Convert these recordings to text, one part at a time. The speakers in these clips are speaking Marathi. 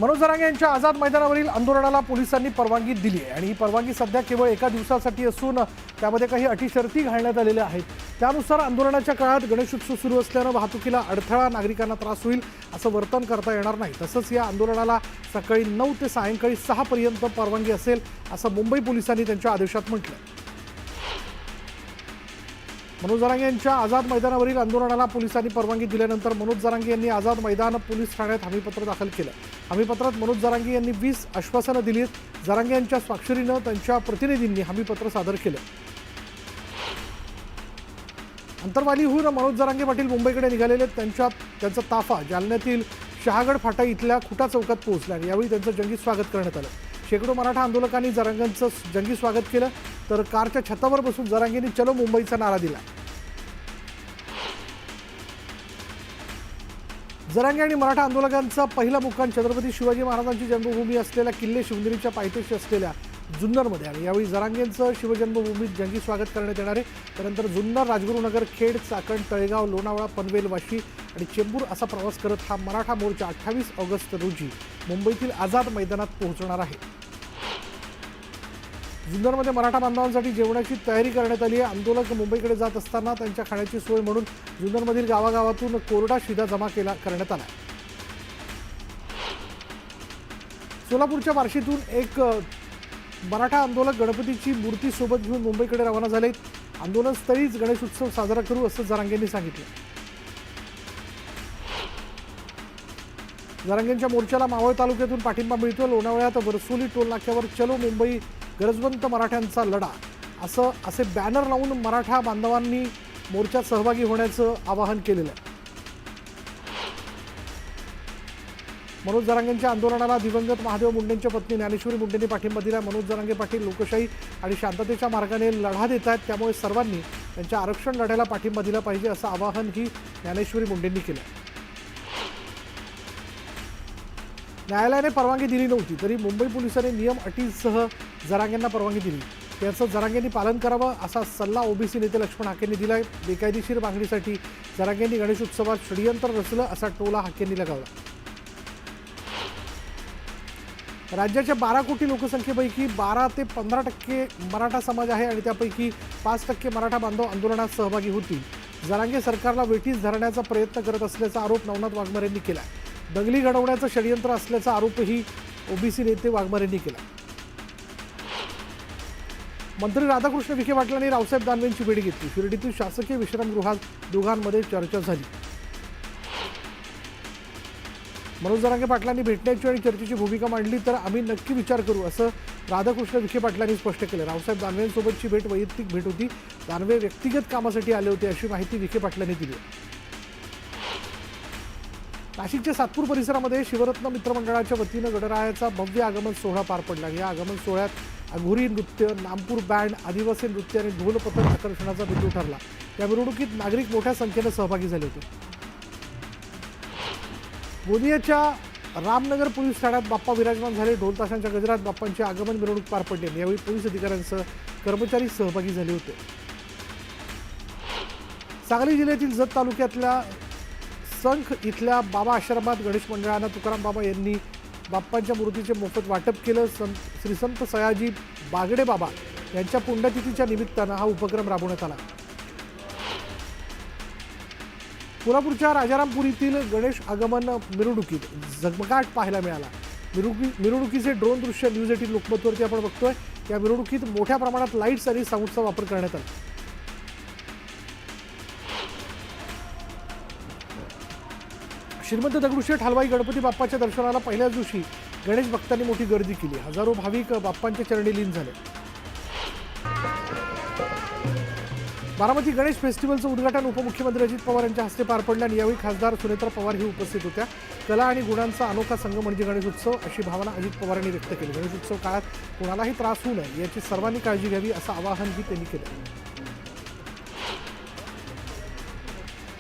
मनोज जरांगे यांच्या आझाद मैदानावरील आंदोलनाला पोलिसांनी परवानगी दिली आहे आणि ही परवानगी सध्या केवळ एका दिवसासाठी असून त्यामध्ये काही अटी शर्ती घालण्यात आलेल्या आहेत। त्यानुसार आंदोलनाच्या काळात गणेशोत्सव सुरू असल्याने वाहतुकीला अडथळा, नागरिकांना त्रास होईल असं वर्तन करता येणार नाही। तसंच या आंदोलनाला सकाळी 9 ते सायंकाळी 6 पर्यंत परवानगी असेल असं मुंबई पोलिसांनी त्यांच्या आदेशात म्हटलं। मनोज जरांगे यांच्या आझाद मैदानावरील आंदोलनाला पोलिसांनी परवानगी दिल्यानंतर मनोज जरांगे यांनी आझाद मैदान पोलीस ठाण्यात हमीपत्र दाखल केलं। हमीपत्रात मनोज जरांगे यांनी 20 आश्वासनं दिली। जरांगे यांच्या स्वाक्षरीनं त्यांच्या प्रतिनिधींनी हमीपत्र सादर केलं। अंतरवालीहून मनोज जरांगे पाटील मुंबईकडे निघालेले त्यांचा ताफा जालन्यातील शहागड फाटा इथल्या खुटा चौकात पोहोचला। यावेळी त्यांचं जंगी स्वागत करण्यात आलं। शेकडो मराठा आंदोलकांनी जरांगेंचं जंगी स्वागत केलं तर कारच्या छतावर बसून जरांगेंनी चलो मुंबईचा नारा दिला। जरांगे आणि मराठा आंदोलकांचा पहिला मुक्काम छत्रपती शिवाजी महाराजांची जन्मभूमी असलेल्या किल्ले शिवनेरीच्या पायथ्याशी असलेल्या जुन्नरमध्ये आणि यावेळी जरांगेंचं शिवजन्मभूमीत जंगी स्वागत करण्यात येणार आहे। त्यानंतर जुन्नर, राजगुरुनगर, खेड, चाकण, तळेगाव, लोणावळा, पनवेल, वाशी आणि चेंबूर असा प्रवास करत हा मराठा मोर्चा 28 ऑगस्ट रोजी मुंबईतील आझाद मैदानात पोहोचणार आहे। जुन्नरमध्ये मराठा बांधवांसाठी जेवणाची तयारी करण्यात आली आहे। आंदोलक मुंबईकडे जात असताना त्यांच्या खाण्याची सोय म्हणून जुन्नरमधील गावागावातून कोरडा शिधा जमा करण्यात आला। सोलापूरच्या बार्शीतून एक मराठा आंदोलक गणपतीची मूर्ती सोबत घेऊन मुंबईकडे रवाना झाले। आंदोलनस्थळीच गणेशोत्सव साजरा करू असं जरांगेंनी सांगितलं। जरांगेंच्या मोर्चाला मावळ तालुक्यातून पाठिंबा मिळतो। लोणावळ्यात वरसोली टोल नाक्यावर चलो मुंबई, गरजवंत मराठ्यांचा लढा असे बॅनर लावून मराठा बांधवांनी मोर्चात सहभागी होण्याचं आवाहन केलेलं आहे। मनोज जरांगेंच्या आंदोलनाला दिवंगत महादेव मुंडेंच्या पत्नी ज्ञानेश्वरी मुंडेंनी पाठिंबा दिला। मनोज जरांगे पाटील लोकशाही आणि शांततेच्या मार्गाने लढा देत आहेत, त्यामुळे सर्वांनी त्यांच्या आरक्षण लढ्याला पाठिंबा दिला पाहिजे असं आवाहनही ज्ञानेश्वरी मुंडेंनी केलं। न्यायालयाने परवानगी दिली नव्हती तरी मुंबई पोलिसांनी नियम अटींसह जरांगेंना परवानगी दिली। त्याचं जरांगेंनी पालन करावं असा सल्ला ओबीसी नेते लक्ष्मण हाकेंनी दिलाय। बेकायदेशीर मागणीसाठी जरांगेंनी गणेशोत्सवात षडयंत्र रचलं असा टोला हाकेंनी लगावला। राज्याच्या 12 कोटी लोकसंख्येपैकी 12 ते 15% मराठा समाज आहे आणि त्यापैकी 5% मराठा बांधव आंदोलनात सहभागी होतील। जरांगे सरकारला वेठीस धरण्याचा प्रयत्न करत असल्याचा आरोप नवनाथ वाघमारे यांनी केला। दंगली घडवण्याचं षडयंत्र असल्याचा आरोपही ओबीसी नेते वाघमारे यांनी केला। मंत्री राधाकृष्ण विखे पाटलांनी रावसाहेब दानवेंची भेट घेतली। शिर्डीतील शासकीय विश्रामगृहात दोघांमध्ये चर्चा झाली। मनोज जरांगे पाटलांनी भेटण्याची आणि चर्चेची भूमिका मांडली तर आम्ही नक्की विचार करू असं राधाकृष्ण विखे पाटलांनी स्पष्ट केलं। रावसाहेब दानवेंसोबतची भेट वैयक्तिक भेट होती। दानवे व्यक्तिगत कामासाठी आले होते अशी माहिती विखे पाटलांनी दिली। नाशिकच्या सातपूर परिसरामध्ये शिवरत्न मित्रमंडळाच्या वतीनं गणरायाचा भव्य आगमन सोहळा पार पडला। या आगमन सोहळ्यात अघोरी नृत्य, नामपूर बँड, आदिवासी नृत्य आणि ढोल पथक आकर्षणाचा बिंदू ठरला। या मिरवणुकीत नागरिक मोठ्या संख्येनं सहभागी झाले होते। गोंदियाच्या रामनगर पोलीस ठाण्यात बाप्पा विराजमान झाले। ढोल ताशांच्या गजरात बाप्पांची आगमन मिरवणूक पार पडली। यावेळी पोलीस अधिकाऱ्यांसह कर्मचारी सहभागी झाले होते। सांगली जिल्ह्यातील जत तालुक्यातल्या संख इथल्या बाबा आश्रमात गणेश मंडळानं तुकाराम बाबा यांनी बाप्पांच्या मूर्तीचे मोफत वाटप केलं। श्री संत सयाजी बागडे बाबा यांच्या पुण्यतिथीच्या निमित्तानं हा उपक्रम राबवण्यात आला। कोल्हापूरच्या राजारामपुरीतील गणेश आगमन मिरवणुकीत झगमगाट पाहायला मिळाला। मिरवणुकीचे ड्रोन दृश्य न्यूज 18 लोकमतवरती आपण बघतोय। या मिरवणुकीत मोठ्या प्रमाणात लाईट्स आणि साऊंडचा वापर करण्यात आला। श्रीमंत दगडूशेठ हलवाई गणपती बाप्पाच्या दर्शनाला पहिल्याच दिवशी गणेश भक्तांनी मोठी गर्दी केली। हजारो भाविक बाप्पांच्या चरणी लीन झाले। बारामती गणेश फेस्टिवलचं उद्घाटन उपमुख्यमंत्री अजित पवार यांच्या हस्ते पार पडलं आणि यावेळी खासदार सुनेत्रा पवार ही उपस्थित होत्या। कला आणि गुणांचा अनोखा संघ म्हणजे गणेशोत्सव अशी भावना अजित पवार यांनी व्यक्त केली। गणेशोत्सव काळात कोणालाही त्रास होऊ नये याची सर्वांनी काळजी घ्यावी असं आवाहनही त्यांनी केलं।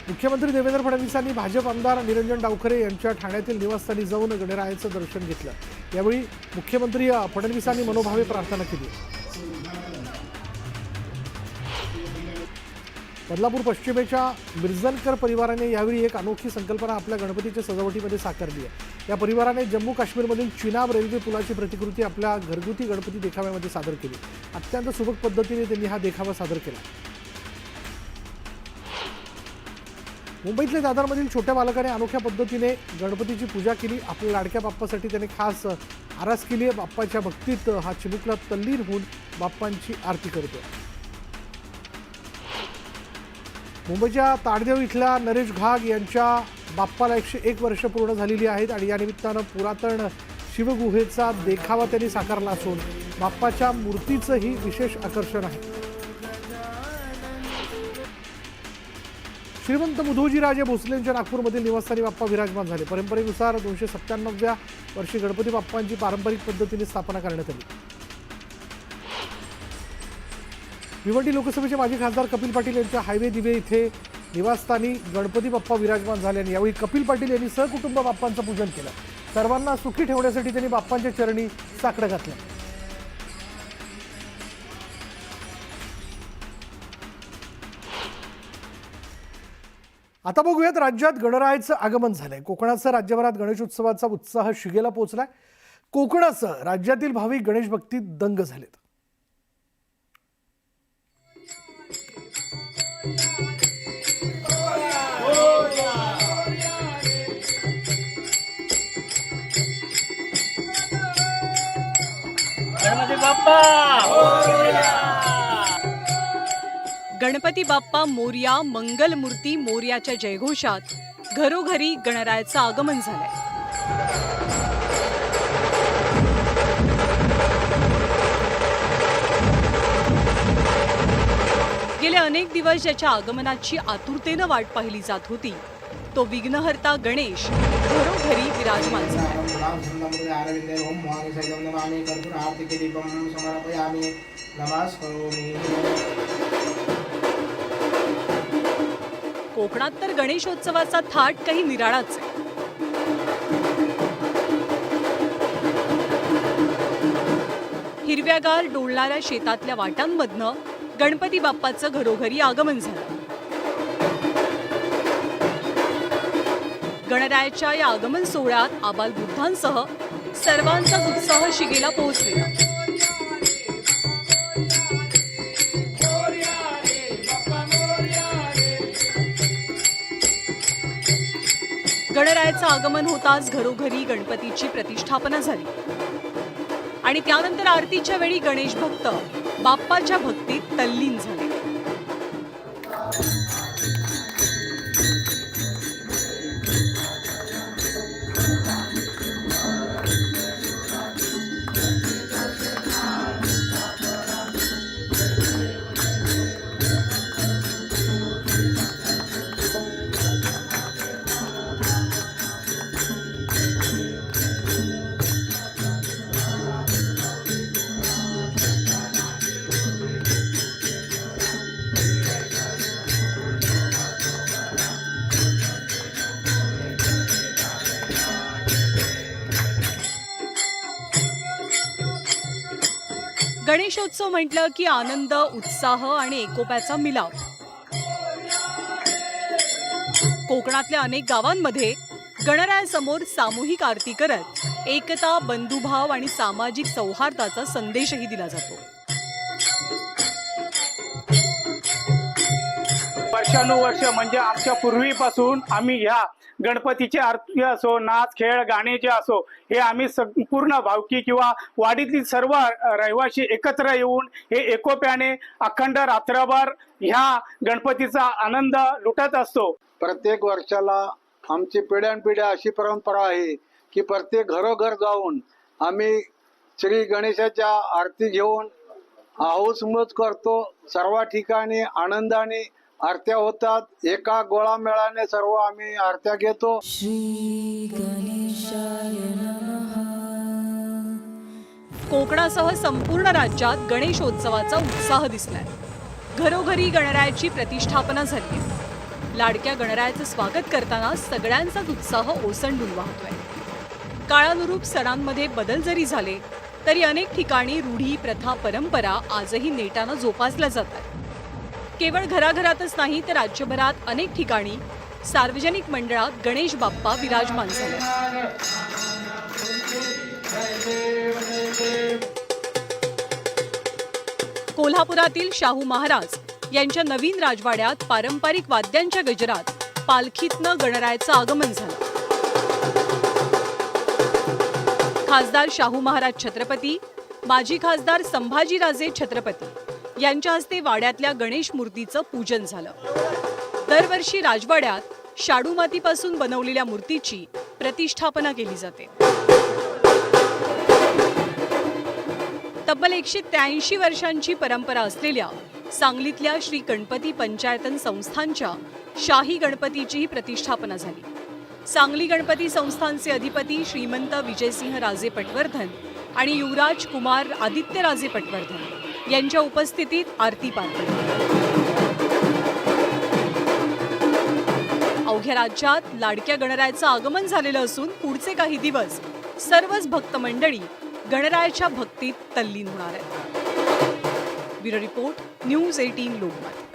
मुख्यमंत्री देवेंद्र फडणवीसांनी भाजप आमदार निरंजन डावखरे यांच्या ठाण्यातील निवासस्थानी जाऊन गणरायाचं दर्शन घेतलं। यावेळी मुख्यमंत्री फडणवीसांनी मनोभावे प्रार्थना केली। बदलापूर पश्चिमेच्या मिर्झनकर परिवाराने यावेळी एक अनोखी संकल्पना आपल्या गणपतीच्या सजावटीमध्ये साकारली आहे। या परिवाराने जम्मू काश्मीरमधील चिनाब रेल्वे पुलाची प्रतिकृती आपल्या घरगुती गणपती देखाव्यामध्ये सादर केली। अत्यंत सुबक पद्धतीने त्यांनी हा देखावा सादर केला। मुंबईतल्या दादरमधील छोट्या बालकाने अनोख्या पद्धतीने गणपतीची पूजा केली। आपल्या लाडक्या बाप्पासाठी त्याने खास आरास केली आहे। बाप्पाच्या भक्तीत हा चिमुकला तल्लीन होऊन बाप्पांची आरती करतो। मुंबईच्या ताडदेव इथल्या नरेश घाग यांच्या बाप्पाला 101 वर्ष पूर्ण झालेली आहेत आणि या निमित्तानं पुरातन शिवगुहेचा देखावा त्यांनी साकारला असून बाप्पाच्या मूर्तीचंही विशेष आकर्षण आहे। श्रीमंत मुधोजीराजे भोसलेंच्या नागपूरमधील निवासस्थानी बाप्पा विराजमान झाले। परंपरेनुसार 297व्या वर्षी गणपती बाप्पांची पारंपरिक पद्धतीने स्थापना करण्यात आली। भिवंडी लोकसभेचे माजी खासदार कपिल पाटील यांच्या हायवे दिवे इथे निवासस्थानी गणपती बाप्पा विराजमान झाले आणि यावेळी कपिल पाटील यांनी सहकुटुंब बाप्पांचं पूजन केलं। सर्वांना सुखी ठेवण्यासाठी त्यांनी बाप्पांच्या चरणी साकडं घातलं। आता बघूयात राज्यात गणरायाचं आगमन झालंय। कोकणासह राज्यभरात गणेशोत्सवाचा उत्साह शिगेला पोहोचलाय। कोकणासह राज्यातील भाविक गणेश भक्तीत दंग झालेत। गणपती बाप्पा मोरया, मंगलमूर्ती मोरयाच्या जयघोषात घरोघरी गणरायाचं आगमन झालंय। गेले अनेक दिवस ज्याच्या आगमनाची आतुरतेनं वाट पाहिली जात होती तो विघ्नहर्ता गणेश घरोघरी विराजमान झाला। कोकणात तर गणेशोत्सवाचा थाट काही निराळाच आहे। हिरव्यागार डोलणाऱ्या शेतातल्या वाटांमधनं गणपती बाप्पाचं घरोघरी आगमन झालं। गणरायाच्या या आगमन सोहळ्यात आबालवृद्धांसह सर्वांचाच उत्साह शिगेला पोहोचलेला। गणरायाचं आगमन होताच घरोघरी गणपतीची प्रतिष्ठापना झाली आणि त्यानंतर आरतीच्या वेळी गणेश भक्त बाप्पाच्या भक्तीत तल्लीन झाले। गणेशोत्सव म्हटलं की आनंद, उत्साह आणि एकोप्याचा मिलाप। कोकणातल्या अनेक गावांमध्ये गणरायासमोर सामूहिक आरती करत एकता, बंधुभाव आणि सामाजिक सौहार्दाचा संदेशही दिला जातो। वर्षानुवर्ष म्हणजे आमच्या पूर्वीपासून आम्ही ह्या गणपतीची आरती असो, नाच, खेळ, गाणे जे असो, हे आम्ही संपूर्ण भावकी किंवा वाडीतील सर्व रहिवासी एकत्र येऊन हे एकोप्याने अखंड रात्रभर ह्या गणपतीचा आनंद लुटत असतो। प्रत्येक वर्षाला आमची पिढ्यानपिढ्या अशी परंपरा आहे की प्रत्येक घरोघर जाऊन आम्ही श्री गणेशाच्या आरती घेऊन हाऊसमौज करतो। सर्व ठिकाणी आनंदाने आरत्या होतात। एका गोळामेळाने सर्व आम्ही आरत्या घेतो। श्री गणेशाय नमः। कोकणासह संपूर्ण राज्यात गणेशोत्सवाचा उत्साह दिसलाय। घरोघरी गणरायाची प्रतिष्ठापना झाली। लाडक्या गणरायाचं स्वागत करताना सगळ्यांचाच उत्साह ओसंडून वाहतोय। काळानुरूप सणांमध्ये बदल जरी झाले तरी अनेक ठिकाणी रूढी, प्रथा, परंपरा आजही नेटानं जोपासल्या जातात। केवळ घराघरातच नाही तर राज्यभरात अनेक ठिकाणी सार्वजनिक मंडळात गणेश बाप्पा विराजमान झाले. कोल्हापुरातील शाहू महाराज यांच्या नवीन राजवाड्यात पारंपरिक वाद्यांच्या गजरात पालखीतनं गणरायाचं आगमन झालं. खासदार शाहू महाराज छत्रपती, माजी खासदार संभाजीराजे छत्रपती यांच्या हस्ते वाड्यातल्या गणेश मूर्तीचं पूजन झालं. दरवर्षी राजवाड्यात शाडू मातीपासून बनवलेल्या मूर्तीची प्रतिष्ठापना केली जाते. तब्बल 183 वर्षांची परंपरा असलेल्या सांगलीतल्या श्री गणपती पंचायतन संस्थानच्या शाही गणपतीचीही प्रतिष्ठापना झाली. सांगली गणपती संस्थानचे अधिपती श्रीमंत विजयसिंह राजे पटवर्धन आणि युवराज कुमार आदित्य राजे पटवर्धन यांच्या उपस्थितीत आरती पार पडली. अवघ्या राज्यात लाडक्या गणरायाचं आगमन झालेलं असून पुढचे काही दिवस सर्वच भक्त मंडळी गणरायाच्या भक्तीत तल्लीन होणार आहेत. Bureau report, news 18 Lokmat.